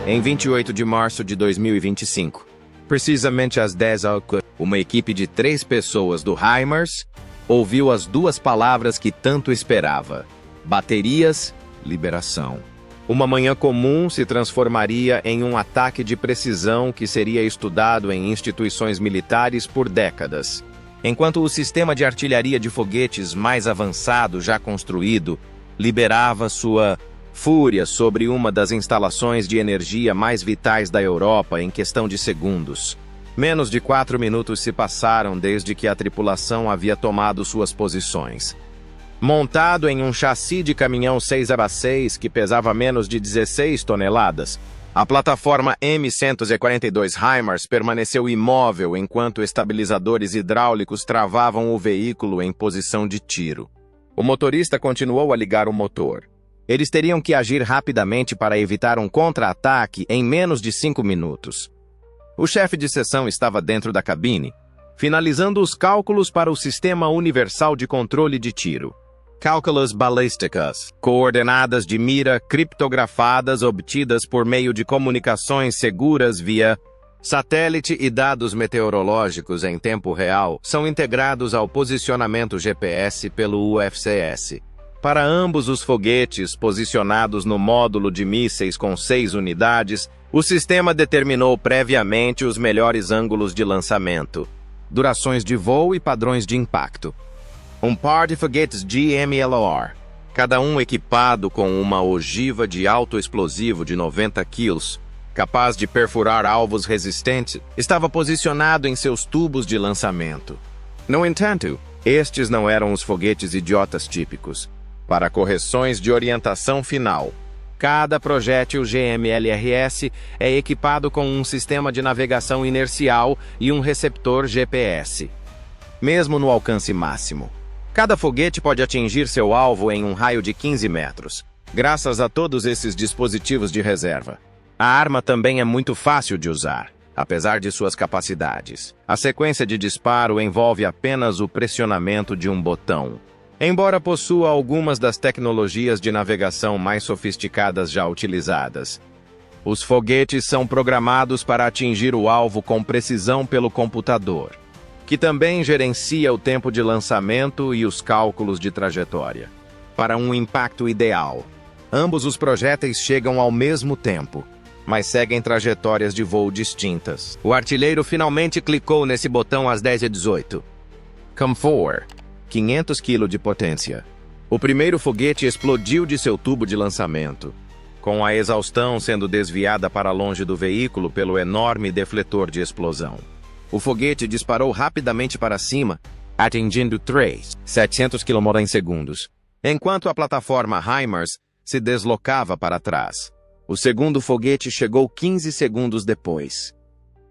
em 28 de março de 2025. Precisamente às 10 horas, uma equipe de 3 pessoas do HIMARS ouviu as 2 palavras que tanto esperava: baterias, liberação. Uma manhã comum se transformaria em um ataque de precisão que seria estudado em instituições militares por décadas. Enquanto o sistema de artilharia de foguetes mais avançado já construído liberava sua fúria sobre uma das instalações de energia mais vitais da Europa em questão de segundos. Menos de 4 minutos se passaram desde que a tripulação havia tomado suas posições. Montado em um chassi de caminhão 6x6 que pesava menos de 16 toneladas, a plataforma M142 HIMARS permaneceu imóvel enquanto estabilizadores hidráulicos travavam o veículo em posição de tiro. O motorista continuou a ligar o motor. Eles teriam que agir rapidamente para evitar um contra-ataque em menos de 5 minutos. O chefe de seção estava dentro da cabine, finalizando os cálculos para o Sistema Universal de Controle de Tiro. Cálculos balísticas, coordenadas de mira criptografadas obtidas por meio de comunicações seguras via satélite e dados meteorológicos em tempo real, são integrados ao posicionamento GPS pelo UFCS. Para ambos os foguetes posicionados no módulo de mísseis com 6 unidades, o sistema determinou previamente os melhores ângulos de lançamento, durações de voo e padrões de impacto. Um par de foguetes GMLR, cada um equipado com uma ogiva de alto explosivo de 90 kg, capaz de perfurar alvos resistentes, estava posicionado em seus tubos de lançamento. No entanto, estes não eram os foguetes idiotas típicos. Para correções de orientação final, cada projétil GMLRS é equipado com um sistema de navegação inercial e um receptor GPS. Mesmo no alcance máximo, cada foguete pode atingir seu alvo em um raio de 15 metros, graças a todos esses dispositivos de reserva. A arma também é muito fácil de usar, apesar de suas capacidades. A sequência de disparo envolve apenas o pressionamento de um botão. Embora possua algumas das tecnologias de navegação mais sofisticadas já utilizadas, os foguetes são programados para atingir o alvo com precisão pelo computador, que também gerencia o tempo de lançamento e os cálculos de trajetória. Para um impacto ideal, ambos os projéteis chegam ao mesmo tempo, mas seguem trajetórias de voo distintas. O artilheiro finalmente clicou nesse botão às 10h18. Come forward. 500 kg de potência. O primeiro foguete explodiu de seu tubo de lançamento, com a exaustão sendo desviada para longe do veículo pelo enorme defletor de explosão. O foguete disparou rapidamente para cima, atingindo 700 km em segundos, enquanto a plataforma HIMARS se deslocava para trás. O segundo foguete chegou 15 segundos depois.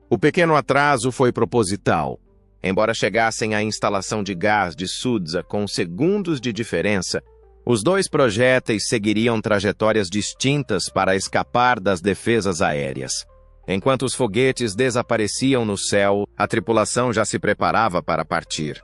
O pequeno atraso foi proposital. Embora chegassem à instalação de gás de Sudza com segundos de diferença, os 2 projéteis seguiriam trajetórias distintas para escapar das defesas aéreas. Enquanto os foguetes desapareciam no céu, a tripulação já se preparava para partir.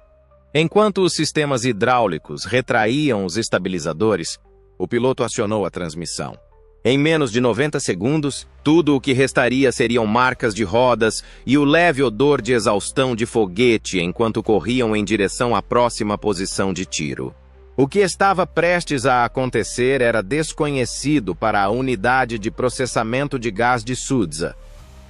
Enquanto os sistemas hidráulicos retraíam os estabilizadores, o piloto acionou a transmissão. Em menos de 90 segundos, tudo o que restaria seriam marcas de rodas e o leve odor de exaustão de foguete enquanto corriam em direção à próxima posição de tiro. O que estava prestes a acontecer era desconhecido para a unidade de processamento de gás de Sudza,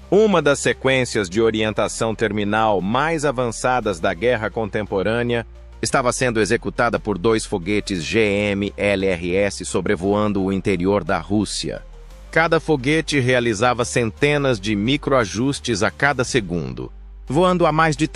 uma das sequências de orientação terminal mais avançadas da guerra contemporânea. Estava sendo executada por 2 foguetes GMLRS sobrevoando o interior da Rússia. Cada foguete realizava centenas de microajustes a cada segundo, voando a mais de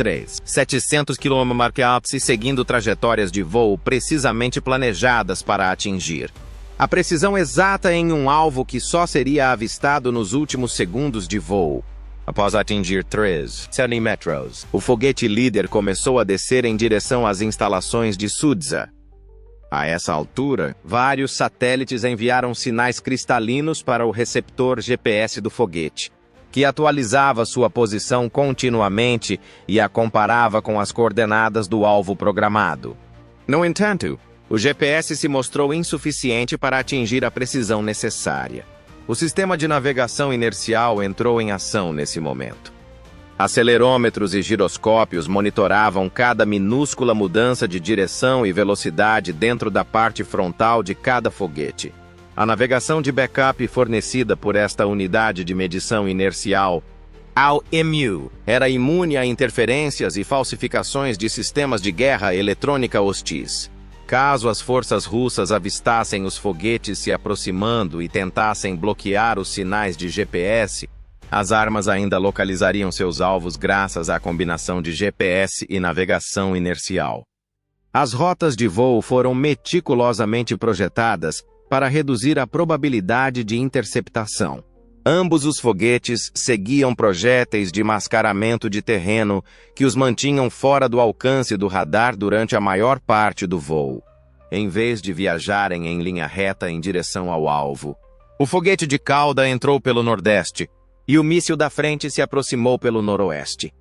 700 km marcados e seguindo trajetórias de voo precisamente planejadas para atingir. A precisão exata em um alvo que só seria avistado nos últimos segundos de voo. Após atingir 370 metros, o foguete líder começou a descer em direção às instalações de Sudza. A essa altura, vários satélites enviaram sinais cristalinos para o receptor GPS do foguete, que atualizava sua posição continuamente e a comparava com as coordenadas do alvo programado. No entanto, o GPS se mostrou insuficiente para atingir a precisão necessária. O sistema de navegação inercial entrou em ação nesse momento. Acelerômetros e giroscópios monitoravam cada minúscula mudança de direção e velocidade dentro da parte frontal de cada foguete. A navegação de backup fornecida por esta unidade de medição inercial, ALMU, era imune a interferências e falsificações de sistemas de guerra eletrônica hostis. Caso as forças russas avistassem os foguetes se aproximando e tentassem bloquear os sinais de GPS, as armas ainda localizariam seus alvos graças à combinação de GPS e navegação inercial. As rotas de voo foram meticulosamente projetadas para reduzir a probabilidade de interceptação. Ambos os foguetes seguiam projéteis de mascaramento de terreno que os mantinham fora do alcance do radar durante a maior parte do voo, em vez de viajarem em linha reta em direção ao alvo. O foguete de cauda entrou pelo nordeste, e o míssil da frente se aproximou pelo noroeste.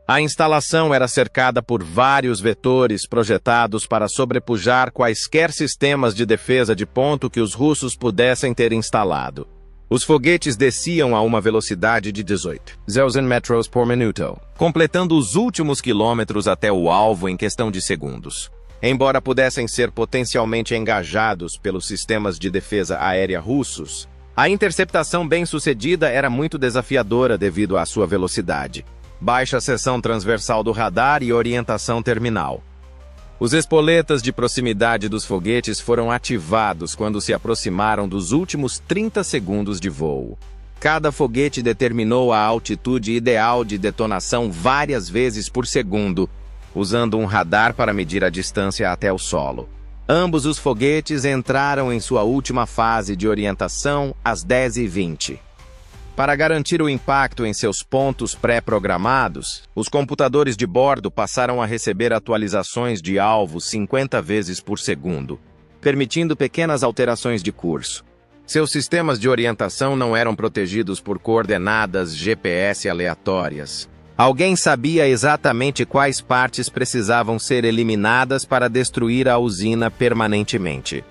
A instalação era cercada por vários vetores projetados para sobrepujar quaisquer sistemas de defesa de ponto que os russos pudessem ter instalado. Os foguetes desciam a uma velocidade de 18,000 metros por minuto, completando os últimos quilômetros até o alvo em questão de segundos. Embora pudessem ser potencialmente engajados pelos sistemas de defesa aérea russos, a interceptação bem-sucedida era muito desafiadora devido à sua velocidade, baixa seção transversal do radar e orientação terminal. Os espoletas de proximidade dos foguetes foram ativados quando se aproximaram dos últimos 30 segundos de voo. Cada foguete determinou a altitude ideal de detonação várias vezes por segundo, usando um radar para medir a distância até o solo. Ambos os foguetes entraram em sua última fase de orientação às 10h20. Para garantir o impacto em seus pontos pré-programados, os computadores de bordo passaram a receber atualizações de alvo 50 vezes por segundo, permitindo pequenas alterações de curso. Seus sistemas de orientação não eram protegidos por coordenadas GPS aleatórias. Alguém sabia exatamente quais partes precisavam ser eliminadas para destruir a usina permanentemente.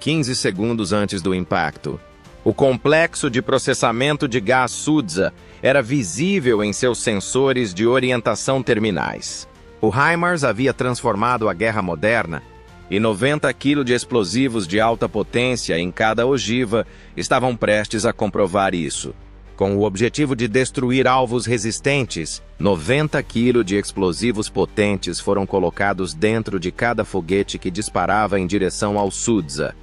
15 segundos antes do impacto, o complexo de processamento de gás Sudza era visível em seus sensores de orientação terminais. O HIMARS havia transformado a guerra moderna, e 90 kg de explosivos de alta potência em cada ogiva estavam prestes a comprovar isso. Com o objetivo de destruir alvos resistentes, 90 kg de explosivos potentes foram colocados dentro de cada foguete que disparava em direção ao Sudza.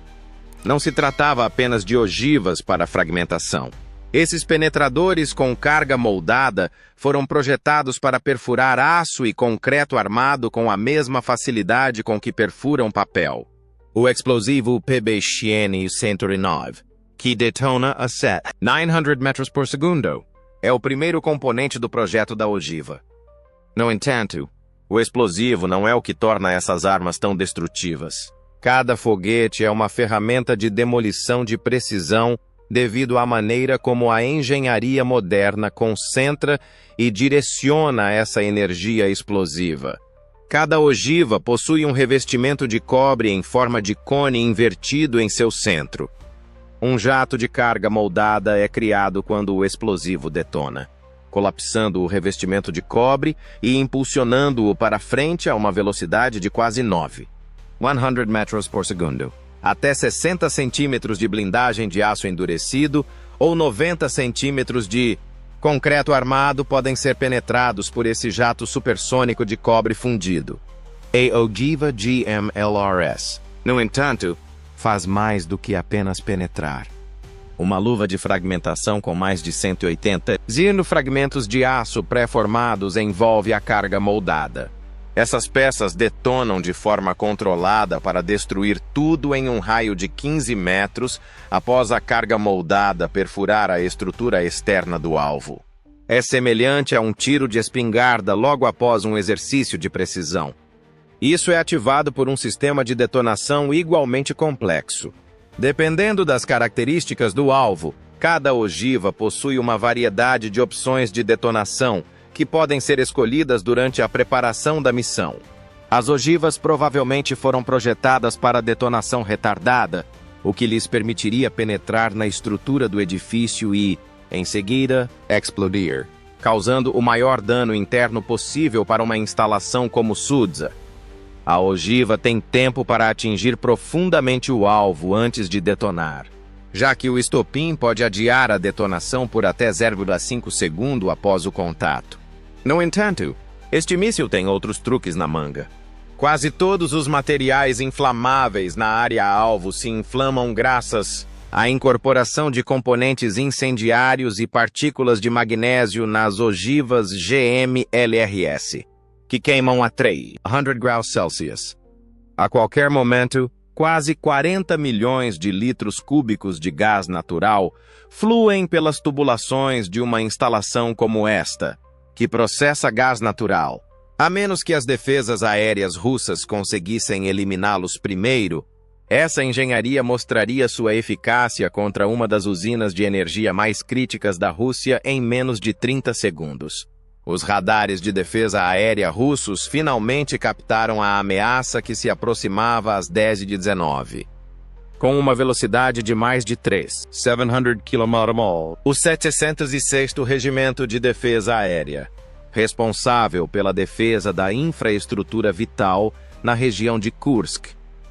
Não se tratava apenas de ogivas para fragmentação. Esses penetradores com carga moldada foram projetados para perfurar aço e concreto armado com a mesma facilidade com que perfuram papel. O explosivo PBCN 109, que detona a 900 metros por segundo, é o primeiro componente do projeto da ogiva. No entanto, o explosivo não é o que torna essas armas tão destrutivas. Cada foguete é uma ferramenta de demolição de precisão devido à maneira como a engenharia moderna concentra e direciona essa energia explosiva. Cada ogiva possui um revestimento de cobre em forma de cone invertido em seu centro. Um jato de carga moldada é criado quando o explosivo detona, colapsando o revestimento de cobre e impulsionando-o para frente a uma velocidade de quase 100 metros por segundo. Até 60 centímetros de blindagem de aço endurecido ou 90 centímetros de concreto armado podem ser penetrados por esse jato supersônico de cobre fundido. A ogiva GMLRS, no entanto, faz mais do que apenas penetrar. Uma luva de fragmentação com mais de 180 fragmentos de aço pré-formados envolve a carga moldada. Essas peças detonam de forma controlada para destruir tudo em um raio de 15 metros após a carga moldada perfurar a estrutura externa do alvo. É semelhante a um tiro de espingarda logo após um exercício de precisão. Isso é ativado por um sistema de detonação igualmente complexo. Dependendo das características do alvo, cada ogiva possui uma variedade de opções de detonação que podem ser escolhidas durante a preparação da missão. As ogivas provavelmente foram projetadas para detonação retardada, o que lhes permitiria penetrar na estrutura do edifício e, em seguida, explodir, causando o maior dano interno possível para uma instalação como Sudza. A ogiva tem tempo para atingir profundamente o alvo antes de detonar, já que o estopim pode adiar a detonação por até 0,5 segundo após o contato. No entanto, este míssil tem outros truques na manga. Quase todos os materiais inflamáveis na área-alvo se inflamam graças à incorporação de componentes incendiários e partículas de magnésio nas ogivas GM-LRS, que queimam a 300 graus Celsius. A qualquer momento, quase 40 milhões de litros cúbicos de gás natural fluem pelas tubulações de uma instalação como esta, que processa gás natural. A menos que as defesas aéreas russas conseguissem eliminá-los primeiro, essa engenharia mostraria sua eficácia contra uma das usinas de energia mais críticas da Rússia em menos de 30 segundos. Os radares de defesa aérea russos finalmente captaram a ameaça que se aproximava às 10h19. Com uma velocidade de mais de 700 km/h, o 706º Regimento de Defesa Aérea, responsável pela defesa da infraestrutura vital na região de Kursk,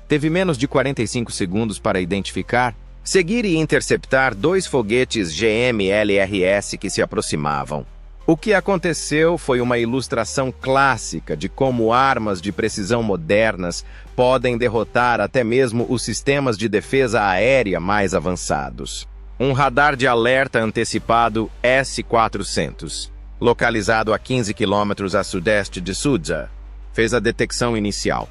teve menos de 45 segundos para identificar, seguir e interceptar 2 foguetes GM-LRS que se aproximavam. O que aconteceu foi uma ilustração clássica de como armas de precisão modernas podem derrotar até mesmo os sistemas de defesa aérea mais avançados. Um radar de alerta antecipado S-400, localizado a 15 quilômetros a sudeste de Sudza, fez a detecção inicial.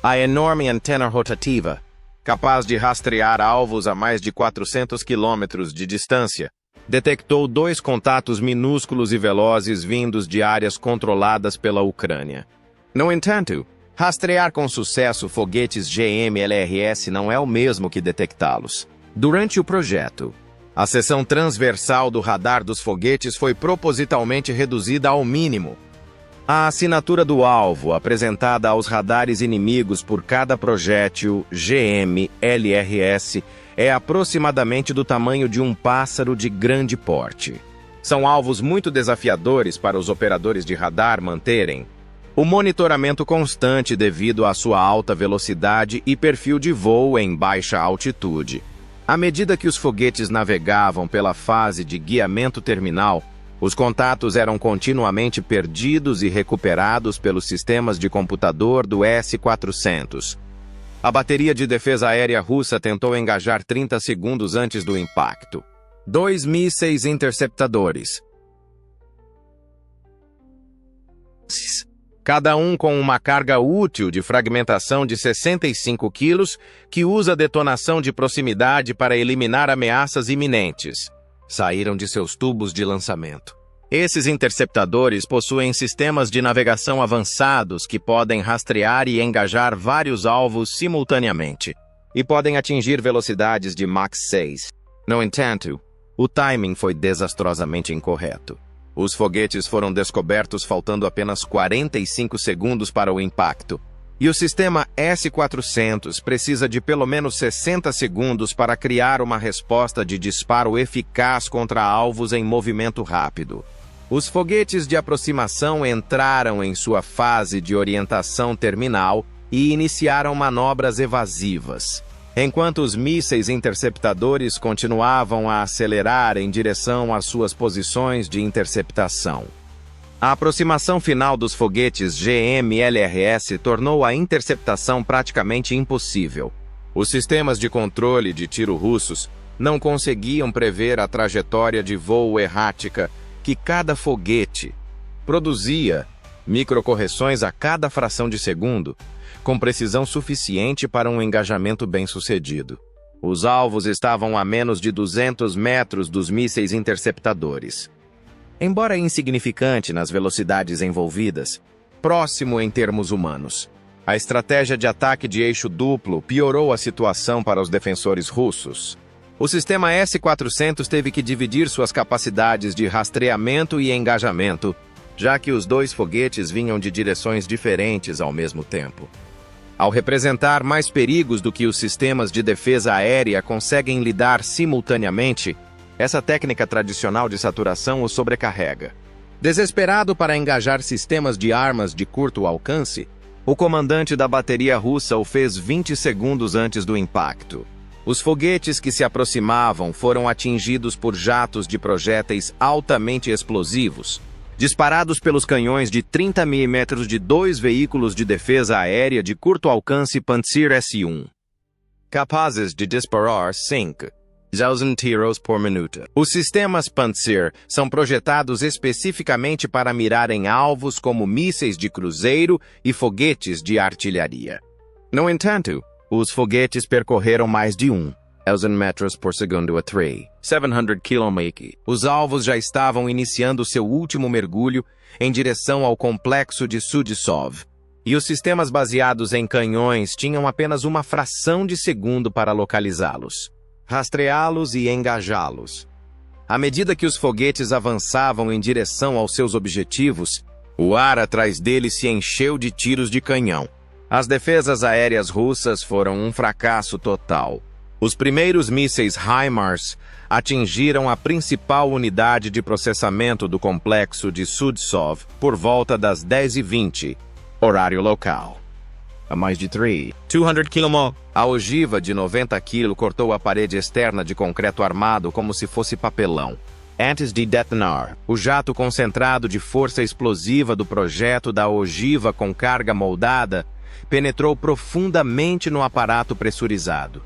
A enorme antena rotativa, capaz de rastrear alvos a mais de 400 quilômetros de distância, detectou 2 contatos minúsculos e velozes vindos de áreas controladas pela Ucrânia. No entanto, rastrear com sucesso foguetes GM-LRS não é o mesmo que detectá-los. Durante o projeto, a seção transversal do radar dos foguetes foi propositalmente reduzida ao mínimo. A assinatura do alvo, apresentada aos radares inimigos por cada projétil GM-LRS, é aproximadamente do tamanho de um pássaro de grande porte. São alvos muito desafiadores para os operadores de radar manterem o monitoramento constante devido à sua alta velocidade e perfil de voo em baixa altitude. À medida que os foguetes navegavam pela fase de guiamento terminal, os contatos eram continuamente perdidos e recuperados pelos sistemas de computador do S-400. A bateria de defesa aérea russa tentou engajar 30 segundos antes do impacto. 2 mísseis interceptadores, cada um com uma carga útil de fragmentação de 65 quilos, que usa detonação de proximidade para eliminar ameaças iminentes, saíram de seus tubos de lançamento. Esses interceptadores possuem sistemas de navegação avançados que podem rastrear e engajar vários alvos simultaneamente, e podem atingir velocidades de Mach 6. No entanto, o timing foi desastrosamente incorreto. Os foguetes foram descobertos faltando apenas 45 segundos para o impacto, e o sistema S-400 precisa de pelo menos 60 segundos para criar uma resposta de disparo eficaz contra alvos em movimento rápido. Os foguetes de aproximação entraram em sua fase de orientação terminal e iniciaram manobras evasivas, enquanto os mísseis interceptadores continuavam a acelerar em direção às suas posições de interceptação. A aproximação final dos foguetes GM-LRS tornou a interceptação praticamente impossível. Os sistemas de controle de tiro russos não conseguiam prever a trajetória de voo errática que cada foguete produzia, microcorreções a cada fração de segundo, com precisão suficiente para um engajamento bem-sucedido. Os alvos estavam a menos de 200 metros dos mísseis interceptadores. Embora insignificante nas velocidades envolvidas, próximo em termos humanos, a estratégia de ataque de eixo duplo piorou a situação para os defensores russos. O sistema S-400 teve que dividir suas capacidades de rastreamento e engajamento, já que os 2 foguetes vinham de direções diferentes ao mesmo tempo. Ao representar mais perigos do que os sistemas de defesa aérea conseguem lidar simultaneamente, essa técnica tradicional de saturação o sobrecarrega. Desesperado para engajar sistemas de armas de curto alcance, o comandante da bateria russa o fez 20 segundos antes do impacto. Os foguetes que se aproximavam foram atingidos por jatos de projéteis altamente explosivos, disparados pelos canhões de 30 mm de dois veículos de defesa aérea de curto alcance Pantsir S-1, capazes de disparar 5,000 tiros por minuto. Os sistemas Pantsir são projetados especificamente para mirar em alvos como mísseis de cruzeiro e foguetes de artilharia. No entanto, os foguetes percorreram mais de 1,000 metros por segundo a 700 km. Os alvos já estavam iniciando seu último mergulho em direção ao complexo de Sudzhov, e os sistemas baseados em canhões tinham apenas uma fração de segundo para localizá-los, rastreá-los e engajá-los. À medida que os foguetes avançavam em direção aos seus objetivos, o ar atrás deles se encheu de tiros de canhão. As defesas aéreas russas foram um fracasso total. Os primeiros mísseis HIMARS atingiram a principal unidade de processamento do complexo de Sudzhov por volta das 10h20, horário local. A mais de 200 km. A ogiva de 90 kg cortou a parede externa de concreto armado como se fosse papelão. Antes de detonar, o jato concentrado de força explosiva do projeto da ogiva com carga moldada penetrou profundamente no aparato pressurizado.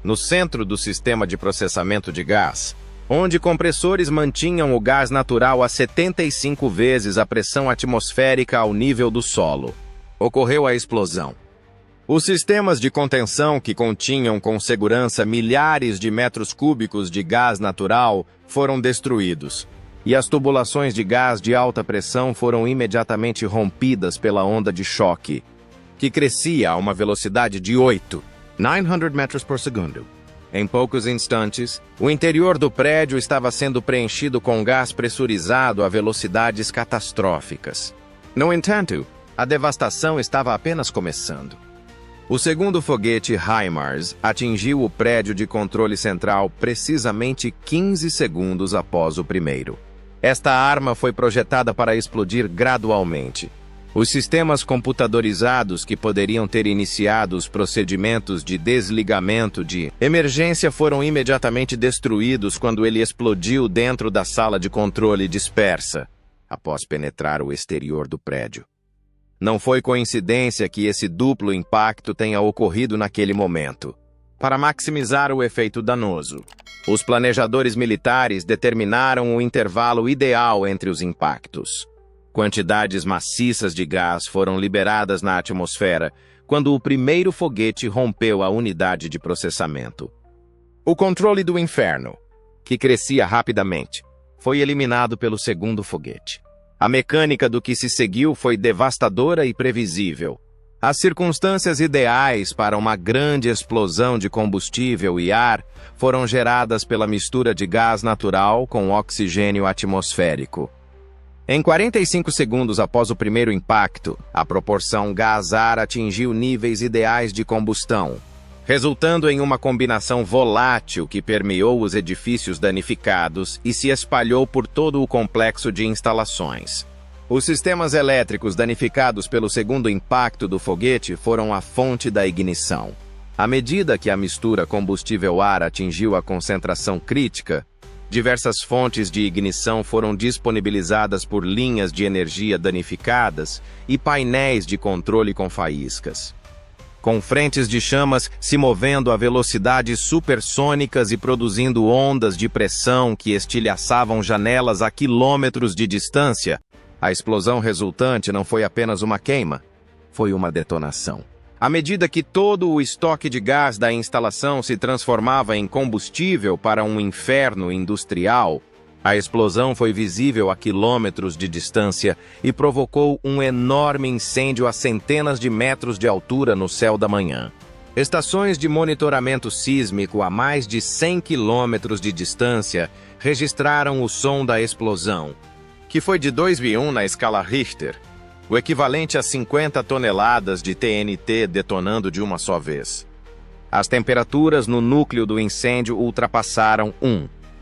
No centro do sistema de processamento de gás, onde compressores mantinham o gás natural a 75 vezes a pressão atmosférica ao nível do solo, ocorreu a explosão. Os sistemas de contenção que continham com segurança milhares de metros cúbicos de gás natural foram destruídos, e as tubulações de gás de alta pressão foram imediatamente rompidas pela onda de choque, que crescia a uma velocidade de 900 metros por segundo. Em poucos instantes, o interior do prédio estava sendo preenchido com gás pressurizado a velocidades catastróficas. No entanto, a devastação estava apenas começando. O segundo foguete HIMARS atingiu o prédio de controle central precisamente 15 segundos após o primeiro. Esta arma foi projetada para explodir gradualmente. Os sistemas computadorizados que poderiam ter iniciado os procedimentos de desligamento de emergência foram imediatamente destruídos quando ele explodiu dentro da sala de controle dispersa, após penetrar o exterior do prédio. Não foi coincidência que esse duplo impacto tenha ocorrido naquele momento. Para maximizar o efeito danoso, os planejadores militares determinaram o intervalo ideal entre os impactos. Quantidades maciças de gás foram liberadas na atmosfera quando o primeiro foguete rompeu a unidade de processamento. O controle do inferno, que crescia rapidamente, foi eliminado pelo segundo foguete. A mecânica do que se seguiu foi devastadora e previsível. As circunstâncias ideais para uma grande explosão de combustível e ar foram geradas pela mistura de gás natural com oxigênio atmosférico. Em 45 segundos após o primeiro impacto, a proporção gás-ar atingiu níveis ideais de combustão, resultando em uma combinação volátil que permeou os edifícios danificados e se espalhou por todo o complexo de instalações. Os sistemas elétricos danificados pelo segundo impacto do foguete foram a fonte da ignição. À medida que a mistura combustível-ar atingiu a concentração crítica, diversas fontes de ignição foram disponibilizadas por linhas de energia danificadas e painéis de controle com faíscas, com frentes de chamas se movendo a velocidades supersônicas e produzindo ondas de pressão que estilhaçavam janelas a quilômetros de distância. A explosão resultante não foi apenas uma queima, foi uma detonação. À medida que todo o estoque de gás da instalação se transformava em combustível para um inferno industrial, a explosão foi visível a quilômetros de distância e provocou um enorme incêndio a centenas de metros de altura no céu da manhã. Estações de monitoramento sísmico a mais de 100 quilômetros de distância registraram o som da explosão, que foi de 2,1 na escala Richter, o equivalente a 50 toneladas de TNT detonando de uma só vez. As temperaturas no núcleo do incêndio ultrapassaram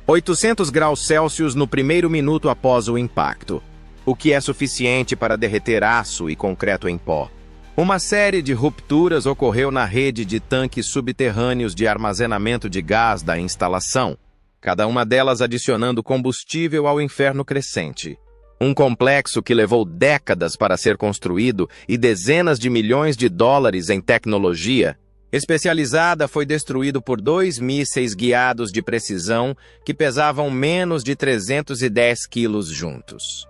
800 graus Celsius no primeiro minuto após o impacto, o que é suficiente para derreter aço e concreto em pó. Uma série de rupturas ocorreu na rede de tanques subterrâneos de armazenamento de gás da instalação, cada uma delas adicionando combustível ao inferno crescente. Um complexo que levou décadas para ser construído e dezenas de milhões de dólares em tecnologia especializada foi destruído por 2 mísseis guiados de precisão que pesavam menos de 310 quilos juntos.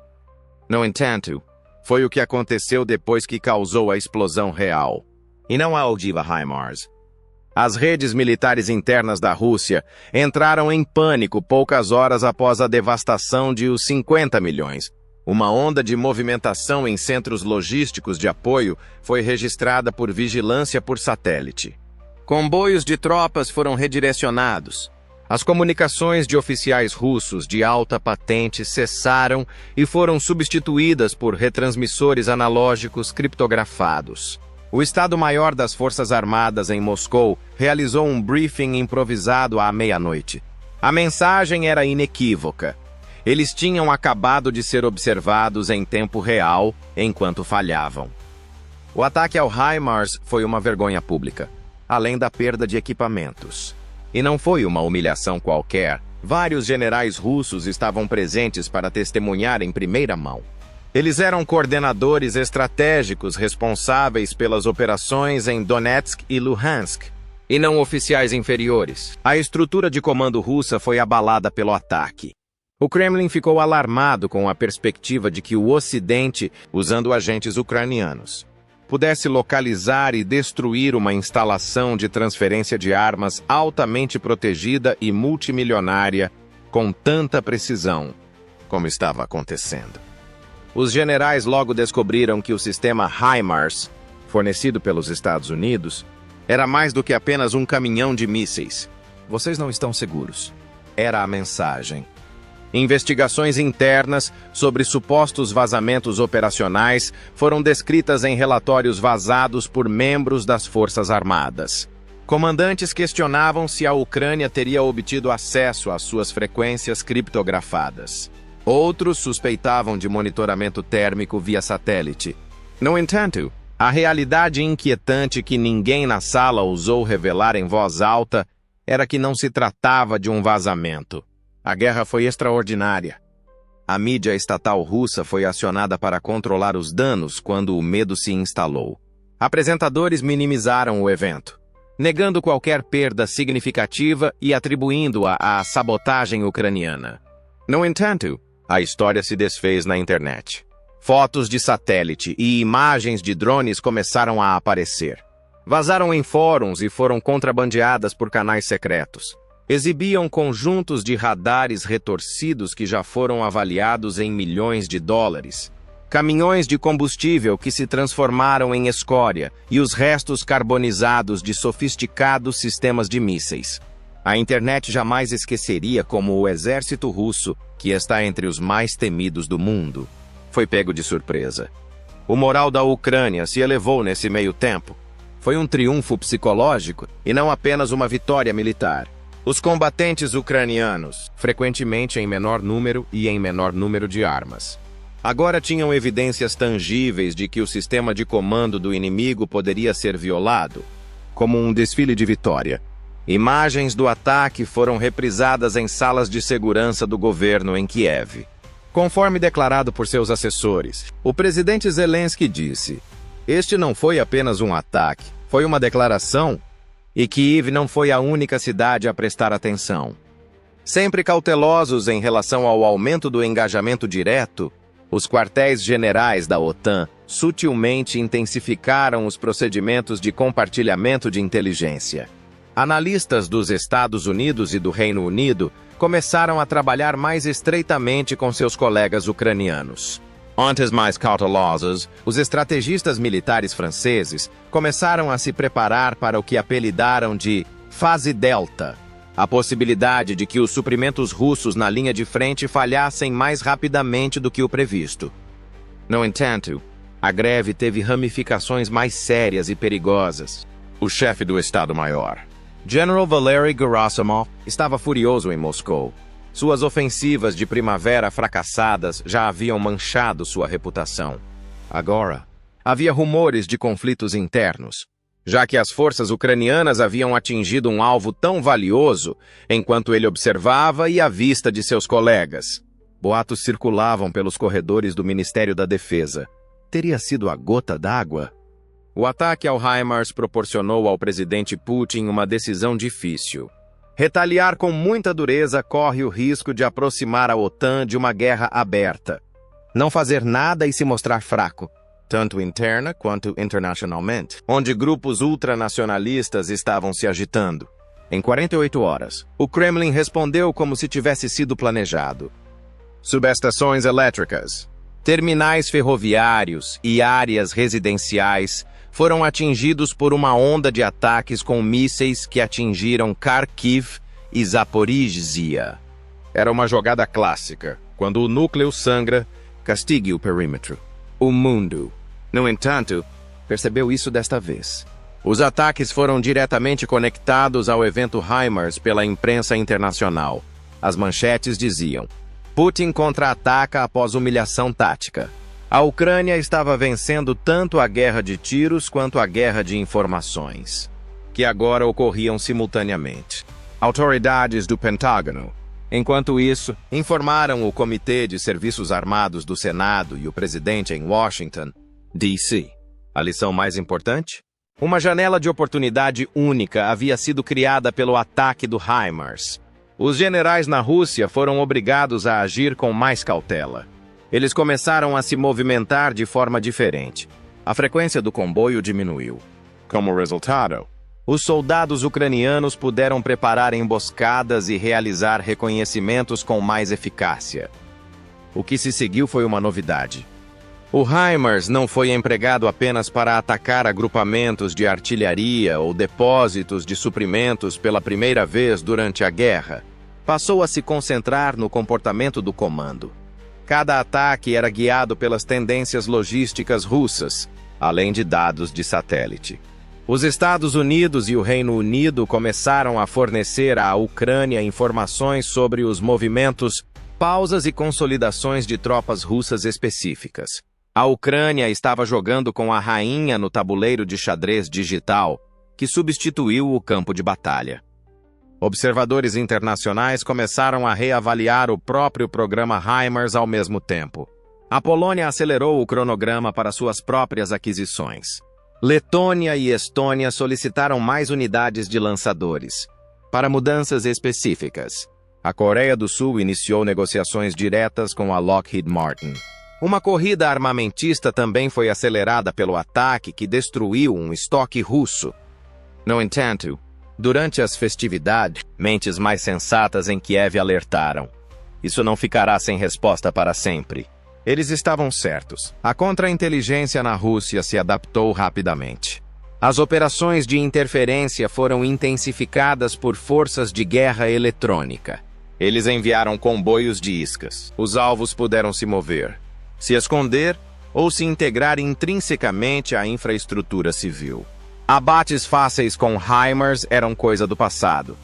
No entanto, foi o que aconteceu depois que causou a explosão real, e não a ogiva HIMARS. As redes militares internas da Rússia entraram em pânico poucas horas após a devastação de os 50 milhões. Uma onda de movimentação em centros logísticos de apoio foi registrada por vigilância por satélite. Comboios de tropas foram redirecionados. As comunicações de oficiais russos de alta patente cessaram e foram substituídas por retransmissores analógicos criptografados. O Estado-Maior das Forças Armadas em Moscou realizou um briefing improvisado à meia-noite. A mensagem era inequívoca. Eles tinham acabado de ser observados em tempo real enquanto falhavam. O ataque ao HIMARS foi uma vergonha pública, além da perda de equipamentos. E não foi uma humilhação qualquer. Vários generais russos estavam presentes para testemunhar em primeira mão. Eles eram coordenadores estratégicos responsáveis pelas operações em Donetsk e Luhansk, e não oficiais inferiores. A estrutura de comando russa foi abalada pelo ataque. O Kremlin ficou alarmado com a perspectiva de que o Ocidente, usando agentes ucranianos, pudesse localizar e destruir uma instalação de transferência de armas altamente protegida e multimilionária com tanta precisão como estava acontecendo. Os generais logo descobriram que o sistema HIMARS, fornecido pelos Estados Unidos, era mais do que apenas um caminhão de mísseis. Vocês não estão seguros. Era a mensagem. Investigações internas sobre supostos vazamentos operacionais foram descritas em relatórios vazados por membros das Forças Armadas. Comandantes questionavam se a Ucrânia teria obtido acesso às suas frequências criptografadas. Outros suspeitavam de monitoramento térmico via satélite. No entanto, a realidade inquietante que ninguém na sala ousou revelar em voz alta era que não se tratava de um vazamento. A guerra foi extraordinária. A mídia estatal russa foi acionada para controlar os danos quando o medo se instalou. Apresentadores minimizaram o evento, negando qualquer perda significativa e atribuindo-a à sabotagem ucraniana. No entanto, a história se desfez na internet. Fotos de satélite e imagens de drones começaram a aparecer. Vazaram em fóruns e foram contrabandeadas por canais secretos. Exibiam conjuntos de radares retorcidos que já foram avaliados em milhões de dólares, caminhões de combustível que se transformaram em escória e os restos carbonizados de sofisticados sistemas de mísseis. A internet jamais esqueceria como o exército russo, que está entre os mais temidos do mundo, foi pego de surpresa. O moral da Ucrânia se elevou nesse meio tempo. Foi um triunfo psicológico e não apenas uma vitória militar. Os combatentes ucranianos, frequentemente em menor número e em menor número de armas, agora tinham evidências tangíveis de que o sistema de comando do inimigo poderia ser violado, como um desfile de vitória. Imagens do ataque foram reprisadas em salas de segurança do governo em Kiev. Conforme declarado por seus assessores, o presidente Zelensky disse: "Este não foi apenas um ataque, foi uma declaração." E Kiev não foi a única cidade a prestar atenção. Sempre cautelosos em relação ao aumento do engajamento direto, os quartéis generais da OTAN sutilmente intensificaram os procedimentos de compartilhamento de inteligência. Analistas dos Estados Unidos e do Reino Unido começaram a trabalhar mais estreitamente com seus colegas ucranianos. Antes mais cautelosos, os estrategistas militares franceses começaram a se preparar para o que apelidaram de fase delta, a possibilidade de que os suprimentos russos na linha de frente falhassem mais rapidamente do que o previsto. No entanto, A greve teve ramificações mais sérias e perigosas. O chefe do Estado-Maior, General Valery Gerasimov, estava furioso em Moscou. Suas ofensivas de primavera fracassadas já haviam manchado sua reputação. Agora, havia rumores de conflitos internos, já que as forças ucranianas haviam atingido um alvo tão valioso enquanto ele observava e à vista de seus colegas. Boatos circulavam pelos corredores do Ministério da Defesa. Teria sido a gota d'água? O ataque ao HIMARS proporcionou ao presidente Putin uma decisão difícil. Retaliar com muita dureza corre o risco de aproximar a OTAN de uma guerra aberta. Não fazer nada e se mostrar fraco, tanto interna quanto internacionalmente, onde grupos ultranacionalistas estavam se agitando. Em 48 horas, o Kremlin respondeu como se tivesse sido planejado. Subestações elétricas, terminais ferroviários e áreas residenciais foram atingidos por uma onda de ataques com mísseis que atingiram Kharkiv e Zaporizhia. Era uma jogada clássica. Quando o núcleo sangra, castigue o perímetro. O mundo, no entanto, percebeu isso desta vez. Os ataques foram diretamente conectados ao evento HIMARS pela imprensa internacional. As manchetes diziam: Putin contra-ataca após humilhação tática. A Ucrânia estava vencendo tanto a guerra de tiros quanto a guerra de informações, que agora ocorriam simultaneamente. Autoridades do Pentágono, enquanto isso, informaram o Comitê de Serviços Armados do Senado e o presidente em Washington, D.C. A lição mais importante? Uma janela de oportunidade única havia sido criada pelo ataque do HIMARS. Os generais na Rússia foram obrigados a agir com mais cautela. Eles começaram a se movimentar de forma diferente. A frequência do comboio diminuiu. Como resultado, os soldados ucranianos puderam preparar emboscadas e realizar reconhecimentos com mais eficácia. O que se seguiu foi uma novidade. O HIMARS não foi empregado apenas para atacar agrupamentos de artilharia ou depósitos de suprimentos pela primeira vez durante a guerra. Passou a se concentrar no comportamento do comando. Cada ataque era guiado pelas tendências logísticas russas, além de dados de satélite. Os Estados Unidos e o Reino Unido começaram a fornecer à Ucrânia informações sobre os movimentos, pausas e consolidações de tropas russas específicas. A Ucrânia estava jogando com a rainha no tabuleiro de xadrez digital, que substituiu o campo de batalha. Observadores internacionais começaram a reavaliar o próprio programa HIMARS ao mesmo tempo. A Polônia acelerou o cronograma para suas próprias aquisições. Letônia e Estônia solicitaram mais unidades de lançadores, para mudanças específicas. A Coreia do Sul iniciou negociações diretas com a Lockheed Martin. Uma corrida armamentista também foi acelerada pelo ataque que destruiu um estoque russo. No entanto, durante as festividades, mentes mais sensatas em Kiev alertaram: isso não ficará sem resposta para sempre. Eles estavam certos. A contra-inteligência na Rússia se adaptou rapidamente. As operações de interferência foram intensificadas por forças de guerra eletrônica. Eles enviaram comboios de iscas. Os alvos puderam se mover, se esconder ou se integrar intrinsecamente à infraestrutura civil. Abates fáceis com HIMARS eram coisa do passado.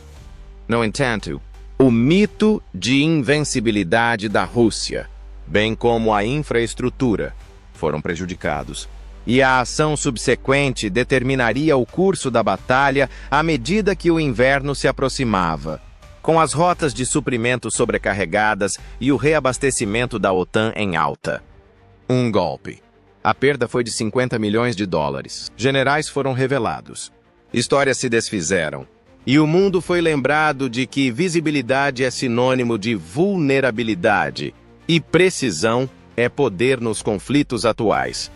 No entanto, o mito de invencibilidade da Rússia, bem como a infraestrutura, foram prejudicados, e a ação subsequente determinaria o curso da batalha à medida que o inverno se aproximava, com as rotas de suprimento sobrecarregadas e o reabastecimento da OTAN em alta. Um golpe. A perda foi de 50 milhões de dólares. Generais foram revelados. Histórias se desfizeram. E o mundo foi lembrado de que visibilidade é sinônimo de vulnerabilidade e precisão é poder nos conflitos atuais.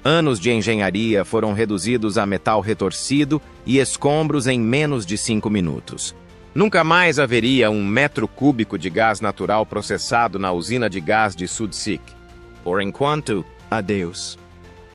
Anos de engenharia foram reduzidos a metal retorcido e escombros em menos de 5 minutos. Nunca mais haveria 1 metro cúbico de gás natural processado na usina de gás de Sudsik. Por enquanto, adeus.